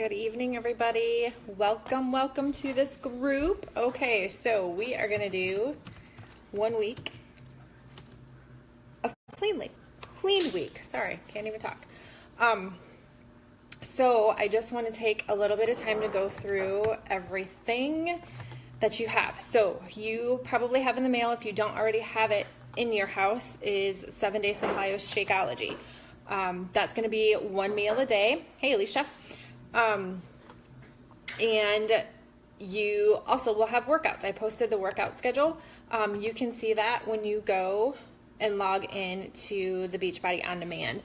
Good evening, everybody. Welcome to this group. Okay, so we are going to do 1 week of clean week. Sorry, can't even talk. So I just want to take a little bit of time to go through everything that you have. So you probably have in the mail, if you don't already have it in your house, is 7-day supply of Shakeology. That's going to be 1 meal a day. Hey, Alicia. And you also will have workouts. I posted the workout schedule. You can see that when you go and log in to the Beachbody On Demand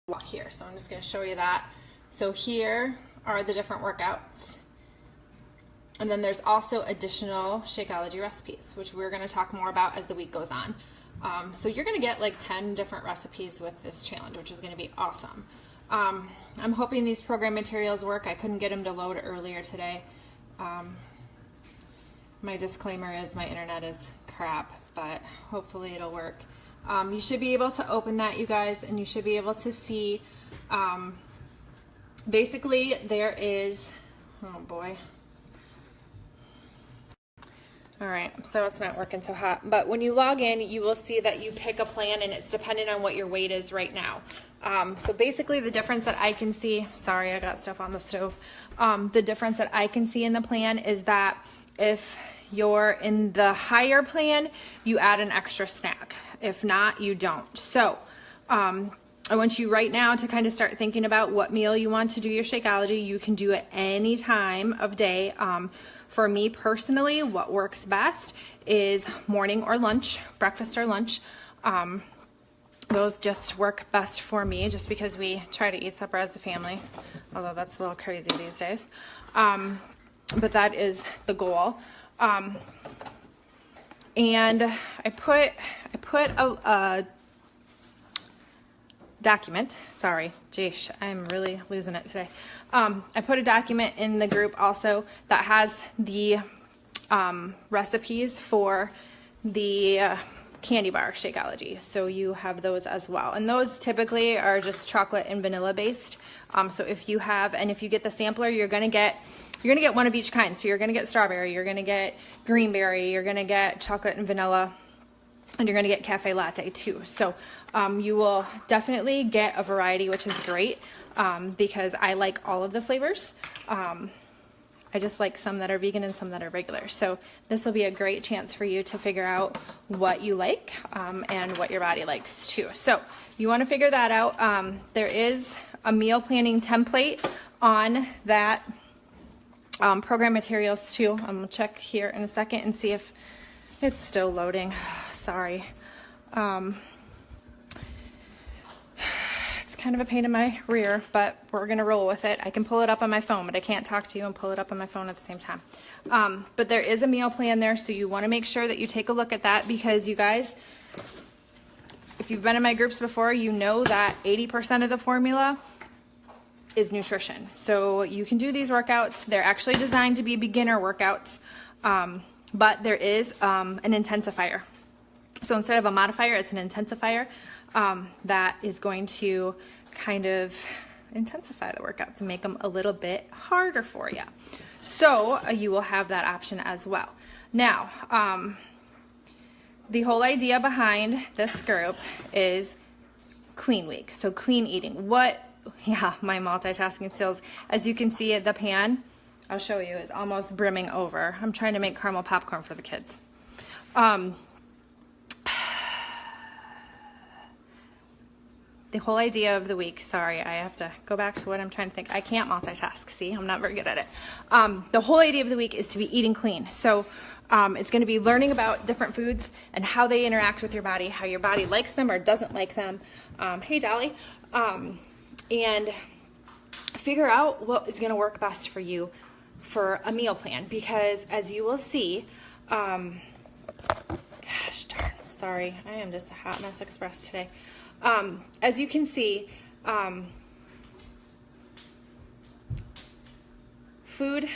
walk here. So I'm just going to show you that. So here are the different workouts. And then there's also additional Shakeology recipes, which we're going to talk more about as the week goes on. So you're going to get like 10 different recipes with this challenge, which is going to be awesome. I'm hoping these program materials work. I couldn't get them to load earlier today. My disclaimer is my internet is crap, but hopefully it'll work. You should be able to open that, you guys, and you should be able to see, basically there is, oh boy. All right, so it's not working so hot. But when you log in, you will see that you pick a plan, and it's dependent on what your weight is right now. So basically the difference that I can see, sorry, I got stuff on the stove. The difference that I can see in the plan is that if you're in the higher plan, you add an extra snack. If not, you don't. So I want you right now to kind of start thinking about what meal you want to do your Shakeology. You can do it any time of day. For me personally, what works best is morning or lunch, breakfast or lunch. Those just work best for me just because we try to eat supper as a family, although that's a little crazy these days. But that is the goal. And I put a document, sorry, geesh, I'm really losing it today. I put a document in the group also that has the recipes for the candy bar Shakeology, so you have those as well, and those typically are just chocolate and vanilla based. So if you have, and if you get the sampler, you're gonna get one of each kind. So you're gonna get strawberry, you're gonna get greenberry, you're gonna get chocolate and vanilla, and you're gonna get cafe latte too. So you will definitely get a variety, which is great, because I like all of the flavors. I just like some that are vegan and some that are regular. So this will be a great chance for you to figure out what you like and what your body likes too. So you want to figure that out. There is a meal planning template on that program materials too. I'm going to check here in a second and see if it's still loading. Sorry. Kind of a pain in my rear, but we're gonna roll with it. I can pull it up on my phone, but I can't talk to you and pull it up on my phone at the same time. But there is a meal plan there, so you want to make sure that you take a look at that, because you guys, if you've been in my groups before, you know that 80% of the formula is nutrition. So you can do these workouts. They're actually designed to be beginner workouts, but there is an intensifier. So instead of a modifier, it's an intensifier that is going to kind of intensify the workouts and make them a little bit harder for you. So you will have that option as well. Now, the whole idea behind this group is clean week. So clean eating. My multitasking skills. As you can see at the pan, I'll show you, is almost brimming over. I'm trying to make caramel popcorn for the kids. The whole idea of the week, sorry, I have to go back to what I'm trying to think. I can't multitask, see, I'm not very good at it. The whole idea of the week is to be eating clean. So it's going to be learning about different foods and how they interact with your body, how your body likes them or doesn't like them. Hey, Dolly. And figure out what is going to work best for you for a meal plan, because as you will see, gosh darn, sorry, I am just a hot mess express today. As you can see, food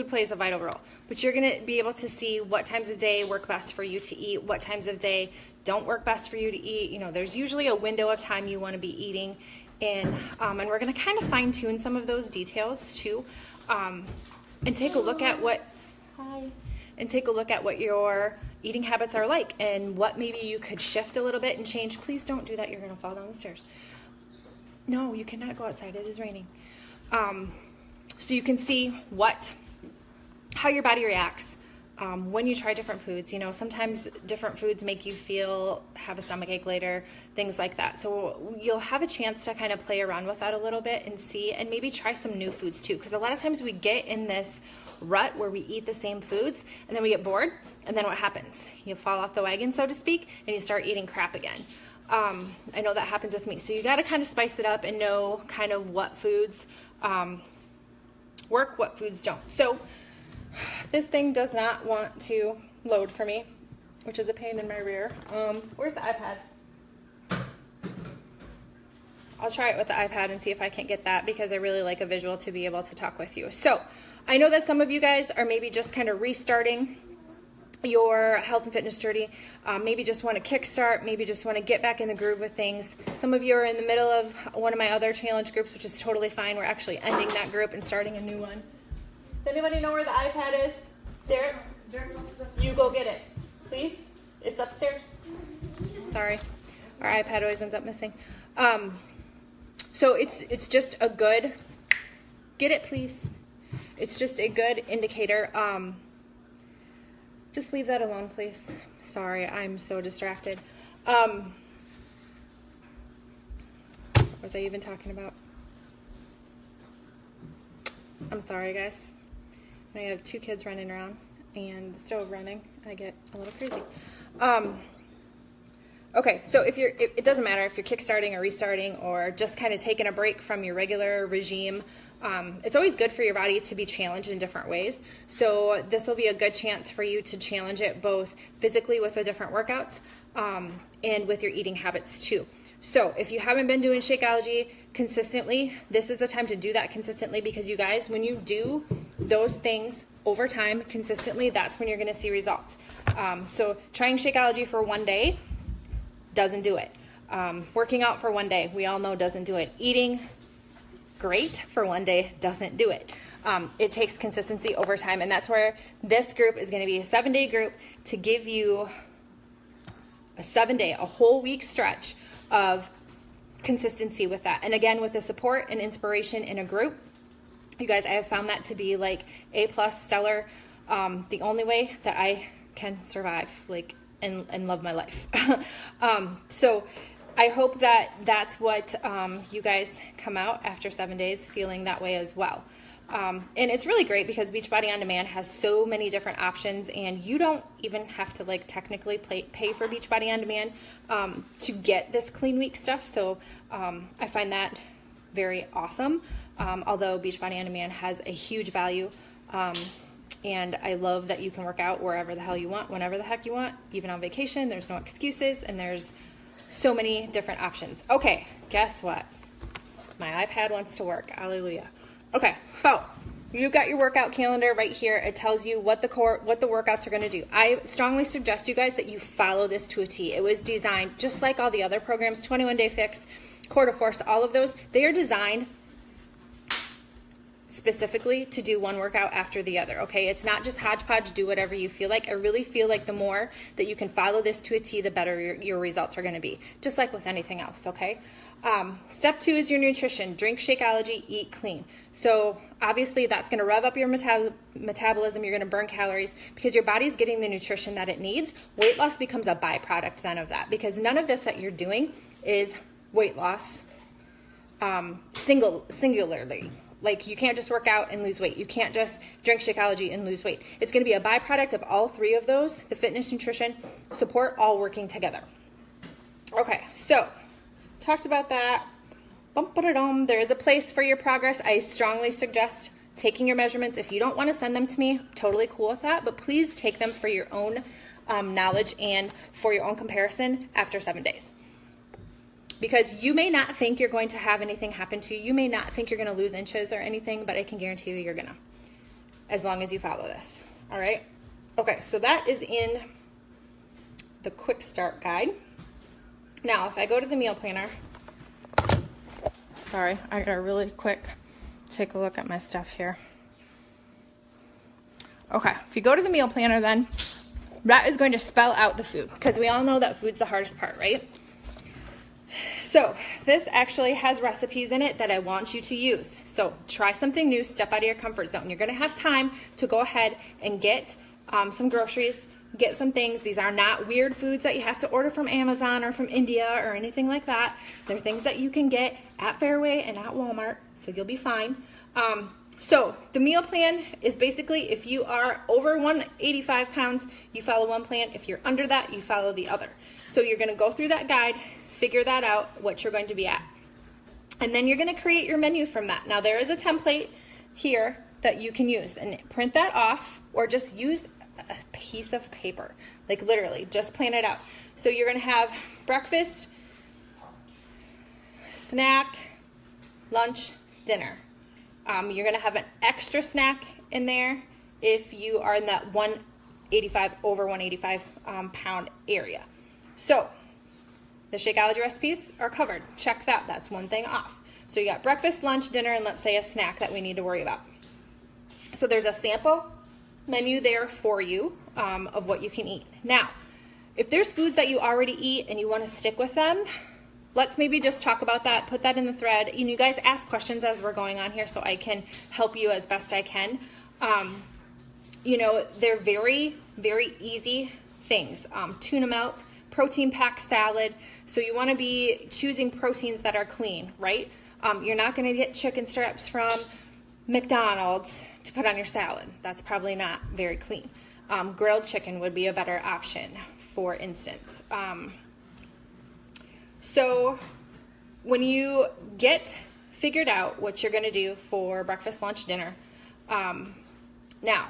plays a vital role, but you're going to be able to see what times of day work best for you to eat, what times of day don't work best for you to eat. You know, there's usually a window of time you want to be eating in, and we're going to kind of fine tune some of those details too, and take a look at what your eating habits are like and what maybe you could shift a little bit and change. Please don't do that. You're going to fall down the stairs. No, you cannot go outside. It is raining. So you can see how your body reacts when you try different foods. You know, sometimes different foods make you have a stomach ache later, things like that. So you'll have a chance to kind of play around with that a little bit and see, and maybe try some new foods too. Because a lot of times we get in this rut where we eat the same foods and then we get bored, and then what happens? You fall off the wagon, so to speak, and you start eating crap again. I know that happens with me. So you got to kind of spice it up and know kind of what foods work, what foods don't. So this thing does not want to load for me, which is a pain in my rear. Where's the iPad? I'll try it with the iPad and see if I can't get that, because I really like a visual to be able to talk with you. So I know that some of you guys are maybe just kind of restarting your health and fitness journey, maybe just want to kickstart, maybe just want to get back in the groove with things. Some of you are in the middle of one of my other challenge groups, which is totally fine. We're actually ending that group and starting a new one. Does anybody know where the iPad is? Derek? You go get it, please. It's upstairs. Sorry, our iPad always ends up missing. So it's just a good, get it please. It's just a good indicator. Just leave that alone, please. Sorry, I'm so distracted. What was I even talking about? I'm sorry, guys. When I have 2 kids running around and the stove running, I get a little crazy. Okay, so it doesn't matter if you're kickstarting or restarting or just kind of taking a break from your regular regime. It's always good for your body to be challenged in different ways. So this will be a good chance for you to challenge it both physically with the different workouts and with your eating habits too. So if you haven't been doing Shakeology consistently, this is the time to do that consistently, because you guys, when you do those things over time consistently, that's when you're going to see results. So trying Shakeology for one day doesn't do it. Working out for one day, we all know, doesn't do it. Eating great for one day doesn't do it. It takes consistency over time, and that's where this group is going to be a 7-day group to give you a 7-day, a whole week stretch of consistency with that. And again, with the support and inspiration in a group, you guys, I have found that to be like A+ stellar, the only way that I can survive and love my life. So I hope that that's what you guys come out after 7 days feeling that way as well. And it's really great because Beachbody On Demand has so many different options, and you don't even have to technically pay for Beachbody On Demand to get this clean week stuff. So I find that very awesome. Although Beachbody On Demand has a huge value, and I love that you can work out wherever the hell you want, whenever the heck you want, even on vacation. There's no excuses, and there's so many different options. Okay, guess what? My iPad wants to work. Hallelujah. Okay, so you've got your workout calendar right here. It tells you what the workouts are going to do. I strongly suggest you guys that you follow this to a T. It was designed just like all the other programs, 21 Day Fix, Core de Force, all of those. They are designed specifically to do one workout after the other, okay? It's not just hodgepodge, do whatever you feel like. I really feel like the more that you can follow this to a T, the better your results are going to be, just like with anything else, okay? Step 2 is your nutrition. Drink Shakeology, eat clean. So obviously that's going to rev up your metabolism. You're going to burn calories because your body's getting the nutrition that it needs. Weight loss becomes a byproduct then of that, because none of this that you're doing is weight loss singularly. Like, you can't just work out and lose weight. You can't just drink Shakeology and lose weight. It's going to be a byproduct of all 3 of those, the fitness, nutrition, support, all working together. Okay, so talked about that. There is a place for your progress. I strongly suggest taking your measurements. If you don't want to send them to me, totally cool with that, but please take them for your own knowledge and for your own comparison after 7 days. Because you may not think you're going to have anything happen to you. You may not think you're going to lose inches or anything, but I can guarantee you you're going to, as long as you follow this. All right? Okay, so that is in the quick start guide. Now, if I go to the meal planner, Sorry, I gotta really quick take a look at my stuff here. Okay, if you go to the meal planner then, that is going to spell out the food, because we all know that food's the hardest part, right? So this actually has recipes in it that I want you to use. So try something new, step out of your comfort zone. You're gonna have time to go ahead and get some groceries, get some things. These are not weird foods that you have to order from Amazon or from India or anything like that. They're things that you can get at Fairway and at Walmart, so you'll be fine. So the meal plan is basically, if you are over 185 pounds, you follow one plan. If you're under that, you follow the other. So you're gonna go through that guide, figure that out, what you're going to be at. And then you're gonna create your menu from that. Now there is a template here that you can use, and print that off or just use a piece of paper. Like literally, just plan it out. So you're gonna have breakfast, snack, lunch, dinner. You're gonna have an extra snack in there if you are in that over 185 pound area. So the Shakeology recipes are covered. Check that, that's one thing off. So you got breakfast, lunch, dinner, and let's say a snack that we need to worry about. So there's a sample menu there for you of what you can eat. Now, if there's foods that you already eat and you wanna stick with them, let's maybe just talk about that, put that in the thread. You guys ask questions as we're going on here so I can help you as best I can. They're very, very easy things. Tuna melt, protein packed salad. So you want to be choosing proteins that are clean, right? You're not going to get chicken strips from McDonald's to put on your salad. That's probably not very clean. Grilled chicken would be a better option, for instance. So when you get figured out what you're going to do for breakfast, lunch, dinner, now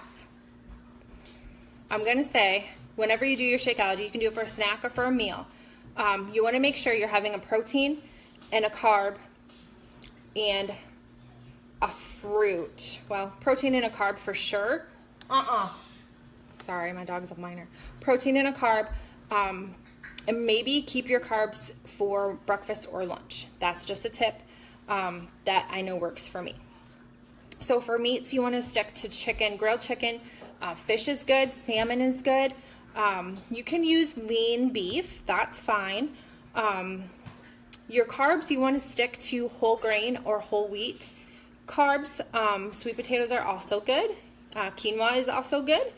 I'm going to say whenever you do your Shakeology, you can do it for a snack or for a meal. You want to make sure you're having a protein and a carb and a fruit. Well, protein and a carb for sure. Sorry, my dog's a minor. Protein and a carb. And maybe keep your carbs for breakfast or lunch. That's just a tip that I know works for me. So for meats, you want to stick to chicken, grilled chicken. Fish is good, salmon is good. You can use lean beef, that's fine. Your carbs, you want to stick to whole grain or whole wheat carbs. Sweet potatoes are also good. Quinoa is also good.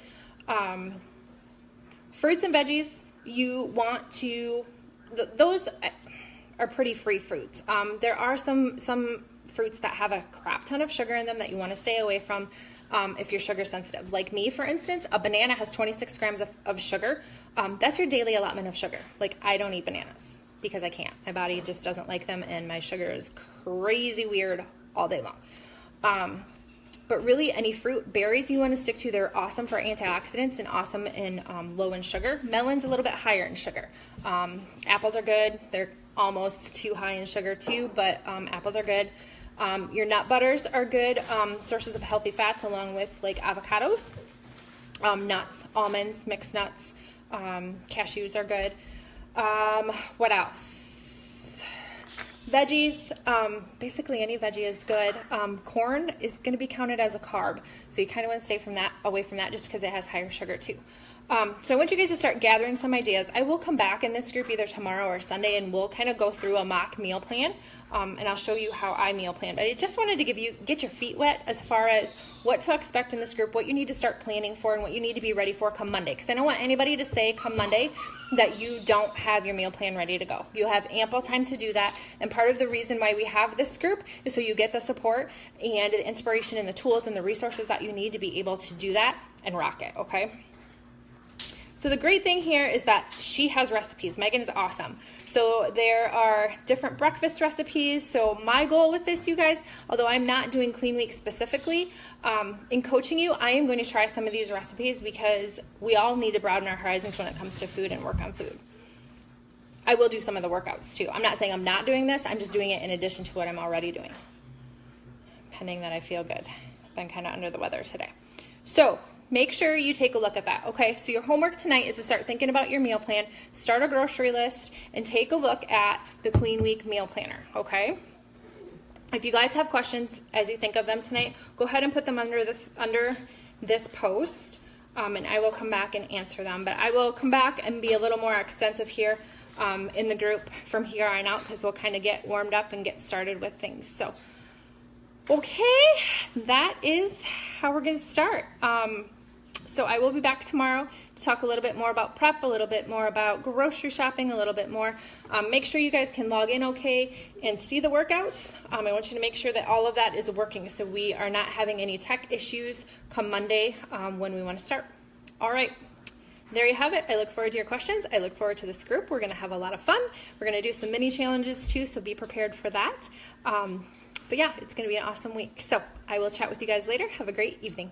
Fruits and veggies, you want to, those are pretty free fruits. There are some fruits that have a crap ton of sugar in them that you want to stay away from if you're sugar sensitive. Like me, for instance, a banana has 26 grams of sugar. That's your daily allotment of sugar. Like, I don't eat bananas because I can't. My body just doesn't like them, and my sugar is crazy weird all day long. But really, any fruit, berries you want to stick to, they're awesome for antioxidants and awesome in low in sugar. Melon's a little bit higher in sugar. Apples are good. They're almost too high in sugar too, but apples are good. Your nut butters are good sources of healthy fats, along with like avocados. Nuts, almonds, mixed nuts, cashews are good. What else? Veggies, basically any veggie is good. Corn is going to be counted as a carb, so you kind of want to stay away from that just because it has higher sugar too. So I want you guys to start gathering some ideas. I will come back in this group either tomorrow or Sunday, and we'll kind of go through a mock meal plan, and I'll show you how I meal plan. But I just wanted to get your feet wet as far as what to expect in this group, what you need to start planning for, and what you need to be ready for come Monday. Because I don't want anybody to say come Monday that you don't have your meal plan ready to go. You have ample time to do that, and part of the reason why we have this group is so you get the support and the inspiration and the tools and the resources that you need to be able to do that and rock it, okay? So the great thing here is that she has recipes. Megan is awesome. So there are different breakfast recipes. So my goal with this, you guys, although I'm not doing Clean Week specifically, in coaching you, I am going to try some of these recipes because we all need to broaden our horizons when it comes to food and work on food. I will do some of the workouts too. I'm not saying I'm not doing this. I'm just doing it in addition to what I'm already doing. Pending that I feel good. I've been kind of under the weather today. So make sure you take a look at that, okay? So your homework tonight is to start thinking about your meal plan, start a grocery list, and take a look at the Clean Week meal planner, okay? If you guys have questions as you think of them tonight, go ahead and put them under this post, and I will come back and answer them. But I will come back and be a little more extensive here in the group from here on out, because we'll kind of get warmed up and get started with things. So, okay, that is how we're going to start. So I will be back tomorrow to talk a little bit more about prep, a little bit more about grocery shopping, a little bit more. Make sure you guys can log in okay and see the workouts. I want you to make sure that all of that is working so we are not having any tech issues come Monday when we want to start. All right, there you have it. I look forward to your questions. I look forward to this group. We're going to have a lot of fun. We're going to do some mini challenges too, so be prepared for that. But yeah, it's going to be an awesome week. So I will chat with you guys later. Have a great evening.